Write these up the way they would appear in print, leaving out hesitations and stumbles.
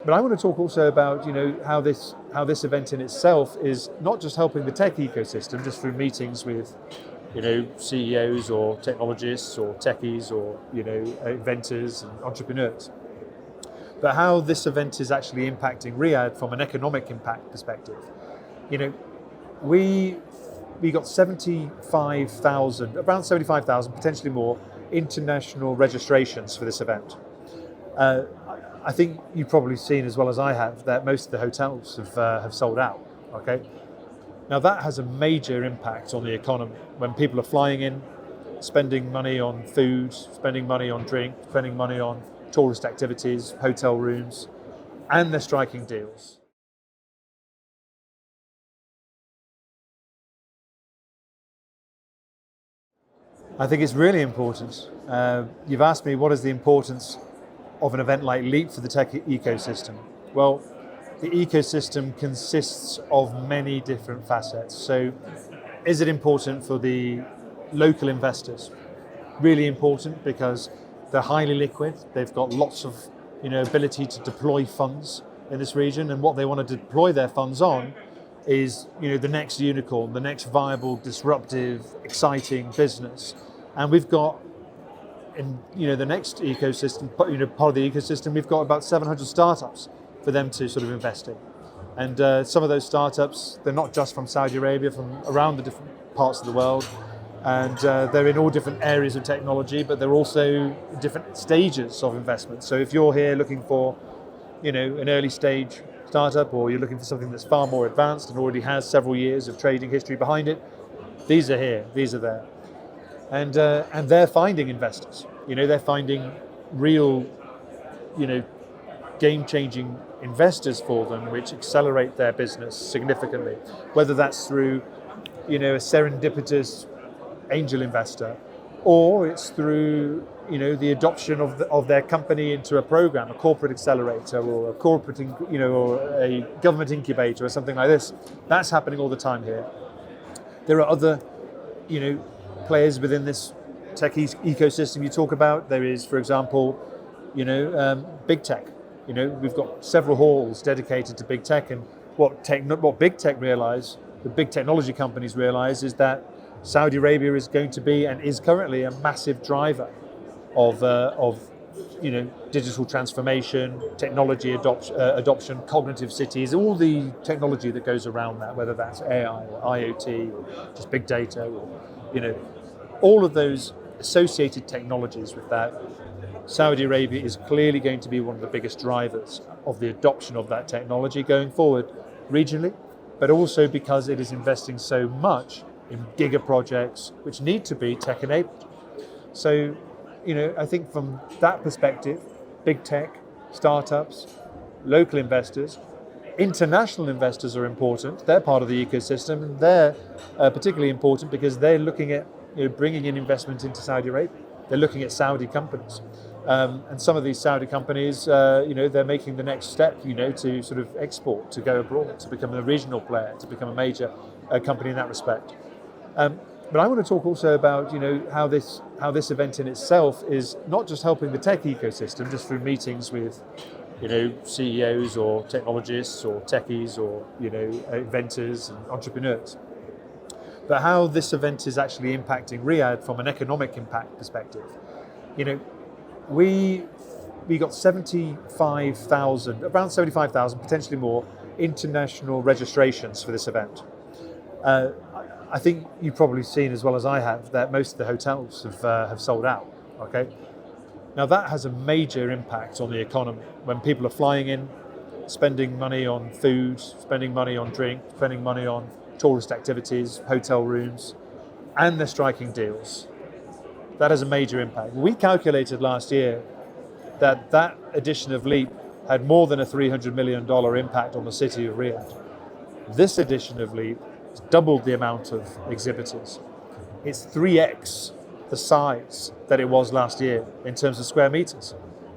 But I want to talk also about, how this event in itself is not just helping the tech ecosystem, just through meetings with, CEOs or technologists or techies or, inventors and entrepreneurs, but how this event is actually impacting Riyadh from an economic impact perspective. We got 75,000, around 75,000, potentially more, international registrations for this event. I think you've probably seen as well as I have that most of the hotels have sold out. Okay, now that has a major impact on the economy when people are flying in, spending money on food, spending money on drink, spending money on tourist activities, hotel rooms, and they're striking deals. I think it's really important. You've asked me what is the importance of an event like LEAP for the tech ecosystem. Well, the ecosystem consists of many different facets. So is it important for the local investors? Really important because they're highly liquid. They've got lots of ability to deploy funds in this region, and what they want to deploy their funds on is the next unicorn, the next viable, disruptive, exciting business. And we've got in the next ecosystem, part of the ecosystem, we've got about 700 startups for them to sort of invest in. And some of those startups, they're not just from Saudi Arabia, from around the different parts of the world. And they're in all different areas of technology, but they're also different stages of investment. So if you're here looking for, an early stage startup, or you're looking for something that's far more advanced and already has several years of trading history behind it, these are here, these are there. And they're finding investors. They're finding real, game-changing investors for them, which accelerate their business significantly. Whether that's through, a serendipitous angel investor, or it's through, the adoption of their company into a program, a corporate accelerator, or a corporate, or a government incubator, or something like this. That's happening all the time here. There are other, players within this tech ecosystem you talk about. There is, for example, big tech. We've got several halls dedicated to big tech, and what big tech realize, the big technology companies realize, is that Saudi Arabia is going to be and is currently a massive driver of digital transformation, technology adoption, cognitive cities, all the technology that goes around that, whether that's AI or IoT or just big data, or all of those associated technologies with that. Saudi Arabia is clearly going to be one of the biggest drivers of the adoption of that technology going forward regionally, but also because it is investing so much in giga projects which need to be tech enabled. So, I think from that perspective, big tech, startups, local investors, international investors are important. They're part of the ecosystem, and they're particularly important because they're looking at bringing in investment into Saudi Arabia. They're looking at Saudi companies. And some of these Saudi companies, they're making the next step, to sort of export, to go abroad, to become a regional player, to become a major company in that respect. But I want to talk also about, how this event in itself is not just helping the tech ecosystem, just through meetings with, CEOs or technologists or techies or, inventors and entrepreneurs, but how this event is actually impacting Riyadh from an economic impact perspective. We got 75,000, around 75,000, potentially more, international registrations for this event. I think you've probably seen as well as I have that most of the hotels have sold out. Okay, now that has a major impact on the economy when people are flying in, spending money on food, spending money on drink, spending money on tourist activities, hotel rooms, and they're striking deals. That has a major impact. We calculated last year that edition of LEAP had more than a $300 million impact on the city of Riyadh. This edition of LEAP has doubled the amount of exhibitors. It's 3x the size that it was last year in terms of square meters.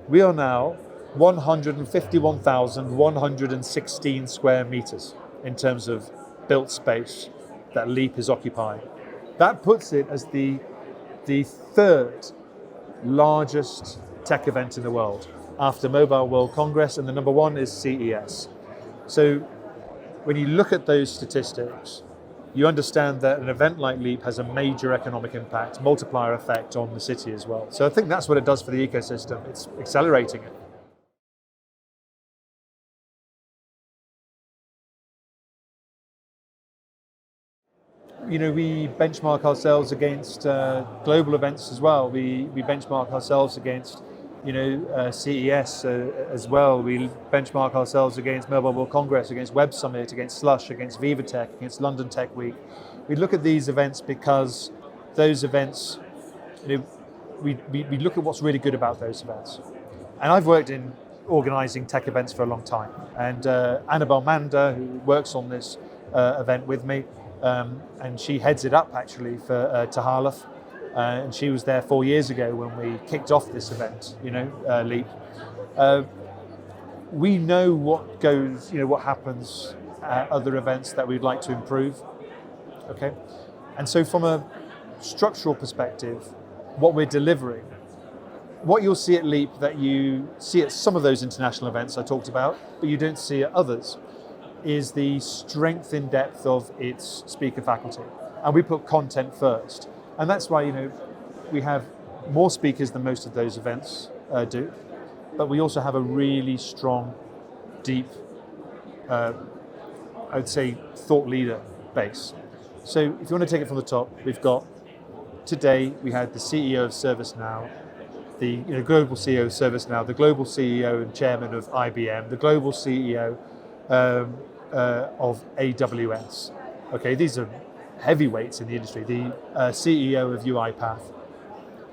We are now 151,116 square meters in terms of built space that LEAP is occupying. That puts it as the third largest tech event in the world, after Mobile World Congress, and the number one is CES. So when you look at those statistics, you understand that an event like LEAP has a major economic impact, multiplier effect on the city as well. So I think that's what it does for the ecosystem. It's accelerating it. We benchmark ourselves against global events as well. We benchmark ourselves against CES as well. We benchmark ourselves against Mobile World Congress, against Web Summit, against Slush, against Viva Tech, against London Tech Week. We look at these events because those events, we look at what's really good about those events. And I've worked in organising tech events for a long time. And Annabelle Mander, who works on this event with me, and she heads it up actually for Tahaluf. And she was there 4 years ago when we kicked off this event, LEAP. We know what goes, what happens at other events that we'd like to improve. Okay, and so from a structural perspective, what we're delivering, what you'll see at LEAP that you see at some of those international events I talked about, but you don't see at others, is the strength in depth of its speaker faculty. And we put content first. And that's why, we have more speakers than most of those events do, but we also have a really strong, deep, I would say, thought leader base. So if you want to take it from the top, we've got, today we had the CEO of ServiceNow, the global CEO of ServiceNow, the global CEO and chairman of IBM, the global CEO of AWS. Okay, these are heavyweights in the industry, the CEO of UiPath.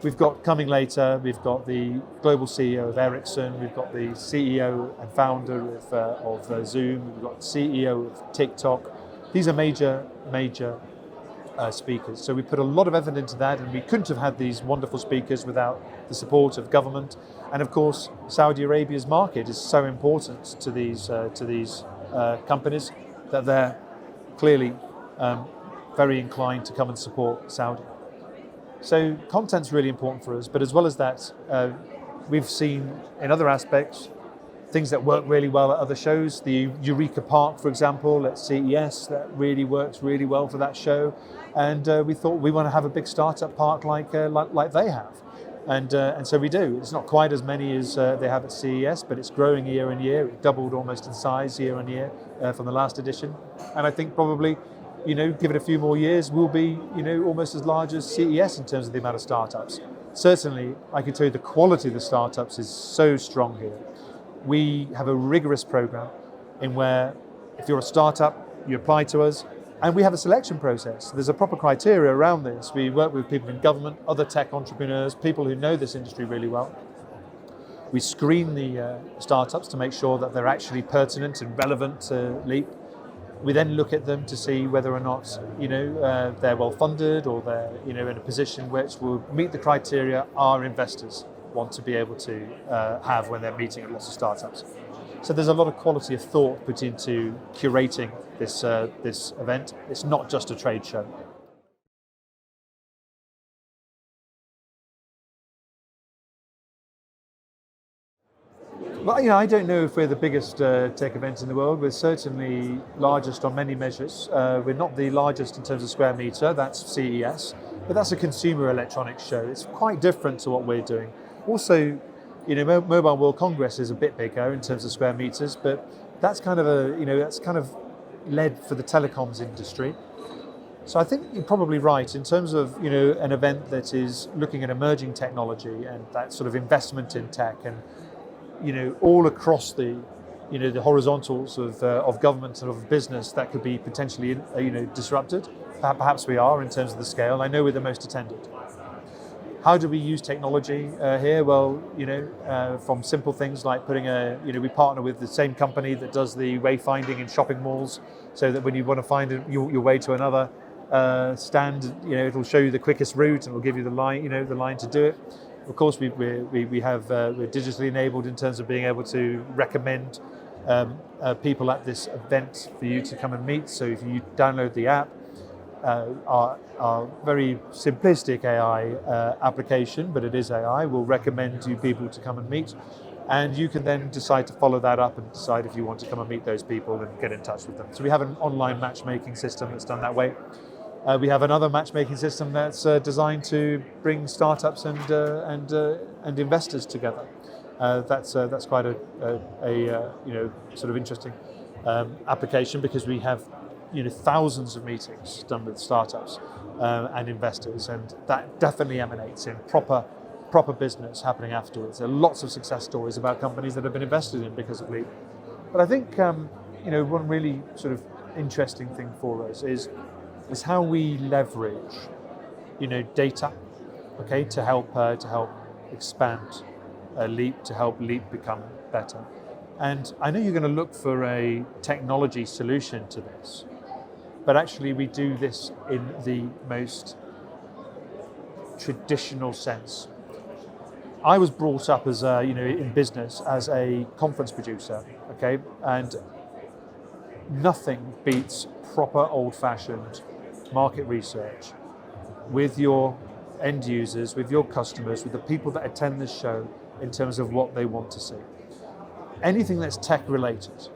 We've got coming later, we've got the global CEO of Ericsson, we've got the CEO and founder of Zoom, we've got the CEO of TikTok. These are major speakers. So we put a lot of effort into that, and we couldn't have had these wonderful speakers without the support of government. And of course, Saudi Arabia's market is so important to these companies that they're clearly very inclined to come and support Saudi. So content's really important for us, but as well as that, we've seen in other aspects things that work really well at other shows. The Eureka Park, for example, at CES, that really works really well for that show. And we thought we want to have a big startup park like they have. And so we do. It's not quite as many as they have at CES, but it's growing year on year. It doubled almost in size year on year from the last edition. And I think probably, give it a few more years, we'll be, almost as large as CES in terms of the amount of startups. Certainly, I can tell you the quality of the startups is so strong here. We have a rigorous program in where if you're a startup, you apply to us, and we have a selection process. There's a proper criteria around this. We work with people in government, other tech entrepreneurs, people who know this industry really well. We screen the startups to make sure that they're actually pertinent and relevant to LEAP. We then look at them to see whether or not, they're well funded, or they're, in a position which will meet the criteria our investors want to be able to have when they're meeting lots of startups. So there's a lot of quality of thought put into curating this event. It's not just a trade show. Well, I don't know if we're the biggest tech event in the world. We're certainly largest on many measures. We're not the largest in terms of square meter, that's CES, but that's a consumer electronics show. It's quite different to what we're doing. Also, Mobile World Congress is a bit bigger in terms of square meters, but that's kind of led for the telecoms industry. So I think you're probably right in terms of, an event that is looking at emerging technology and that sort of investment in tech, and all across the horizontals of government and of business that could be potentially disrupted. Perhaps we are in terms of the scale. I know we're the most attended. How do we use technology here? Well, from simple things like we partner with the same company that does the wayfinding in shopping malls, so that when you want to find your way to another stand, it'll show you the quickest route and it'll give you the line to do it. Of course, we're digitally enabled in terms of being able to recommend people at this event for you to come and meet. So if you download the app, our very simplistic AI application, but it is AI, will recommend you people to come and meet. And you can then decide to follow that up and decide if you want to come and meet those people and get in touch with them. So we have an online matchmaking system that's done that way. We have another matchmaking system that's designed to bring startups and investors together. That's quite a sort of interesting application, because we have thousands of meetings done with startups and investors, and that definitely emanates in proper business happening afterwards. There are lots of success stories about companies that have been invested in because of Leap. But I think one really sort of interesting thing for us is how we leverage data, okay, to help expand Leap, to help Leap become better. And I know you're going to look for a technology solution to this, but actually we do this in the most traditional sense. I was brought up as in business as a conference producer, okay, and nothing beats proper old-fashioned market research with your end users, with your customers, with the people that attend this show in terms of what they want to see. Anything that's tech related,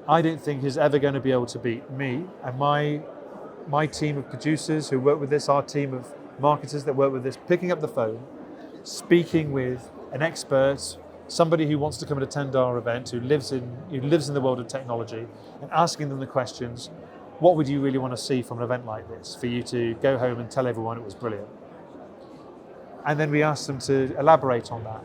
I don't think is ever going to be able to beat me and my team of producers who work with this, our team of marketers that work with this, picking up the phone, speaking with an expert, somebody who wants to come and attend our event, who lives in the world of technology, and asking them the questions, what would you really want to see from an event like this for you to go home and tell everyone it was brilliant? And then we ask them to elaborate on that.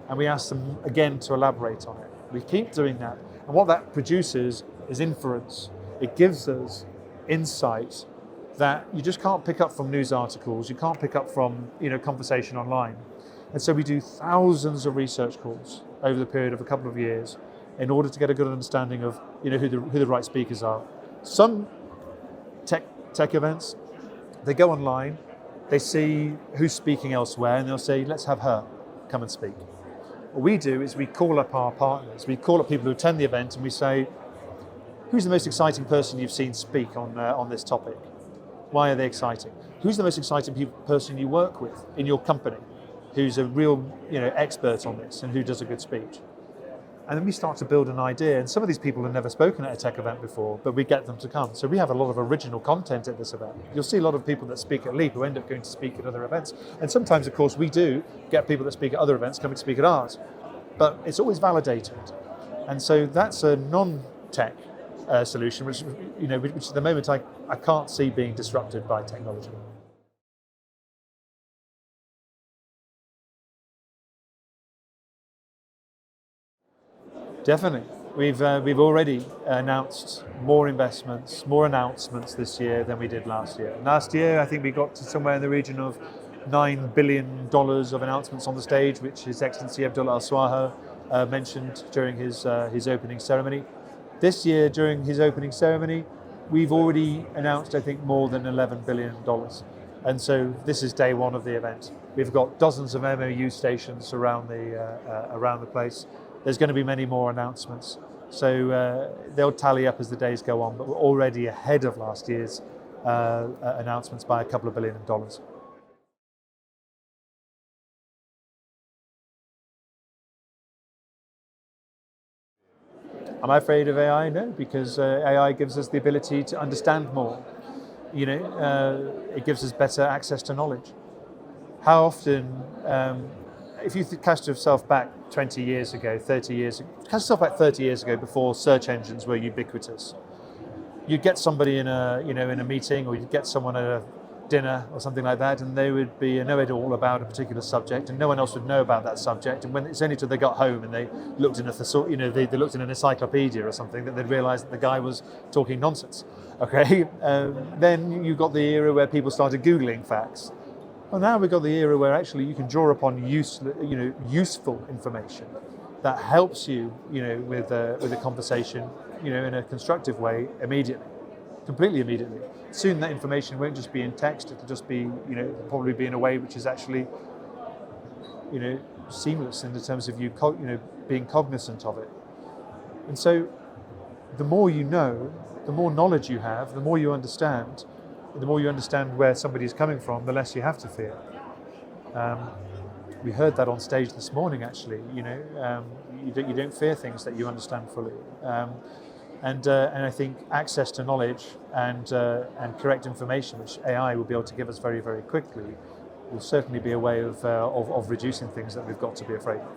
And we ask them again to elaborate on it. We keep doing that. And what that produces is inference. It gives us insight that you just can't pick up from news articles, you can't pick up from conversation online. And so we do thousands of research calls over the period of a couple of years in order to get a good understanding of who the right speakers are. Some tech events, they go online, they see who's speaking elsewhere, and they'll say, let's have her come and speak. What we do is we call up our partners, we call up people who attend the event, and we say, who's the most exciting person you've seen speak on this topic? Why are they exciting? Who's the most exciting person you work with in your company who's a real expert on this and who does a good speech? And then we start to build an idea, and some of these people have never spoken at a tech event before, but we get them to come. So we have a lot of original content at this event. You'll see a lot of people that speak at Leap who end up going to speak at other events. And sometimes, of course, we do get people that speak at other events coming to speak at ours, but it's always validated. And so that's a non-tech solution, which at the moment I can't see being disrupted by technology. Definitely. We've already announced more investments, more announcements this year than we did last year. Last year, I think we got to somewhere in the region of $9 billion of announcements on the stage, which His Excellency Abdullah Al-Swaha mentioned during his opening ceremony. This year, during his opening ceremony, we've already announced, I think, more than $11 billion. And so this is day one of the event. We've got dozens of MOU stations around the place. There's going to be many more announcements. So they'll tally up as the days go on, but we're already ahead of last year's announcements by a couple of $1 billion. Am I afraid of AI? No, because AI gives us the ability to understand more. It gives us better access to knowledge. How often, if you cast yourself back 20 years ago, 30 years ago, cast yourself back 30 years ago before search engines were ubiquitous, you'd get somebody in a meeting, or you'd get someone at a dinner or something like that, and they would be a know-it-all about a particular subject, and no one else would know about that subject. And when it's only till they got home and they looked in they looked in an encyclopedia or something, that they'd realise that the guy was talking nonsense. Okay, then you got the era where people started Googling facts. Well, now we've got the era where actually you can draw upon useful information that helps you, with a conversation, in a constructive way immediately. Completely immediately. Soon that information won't just be in text, it'll just be, probably be in a way which is actually, seamless in the terms of you being cognizant of it. And so the more you know, the more knowledge you have, the more you understand where somebody is coming from, the less you have to fear. We heard that on stage this morning, actually. You don't fear things that you understand fully. And I think access to knowledge and correct information, which AI will be able to give us very, very quickly, will certainly be a way of reducing things that we've got to be afraid of.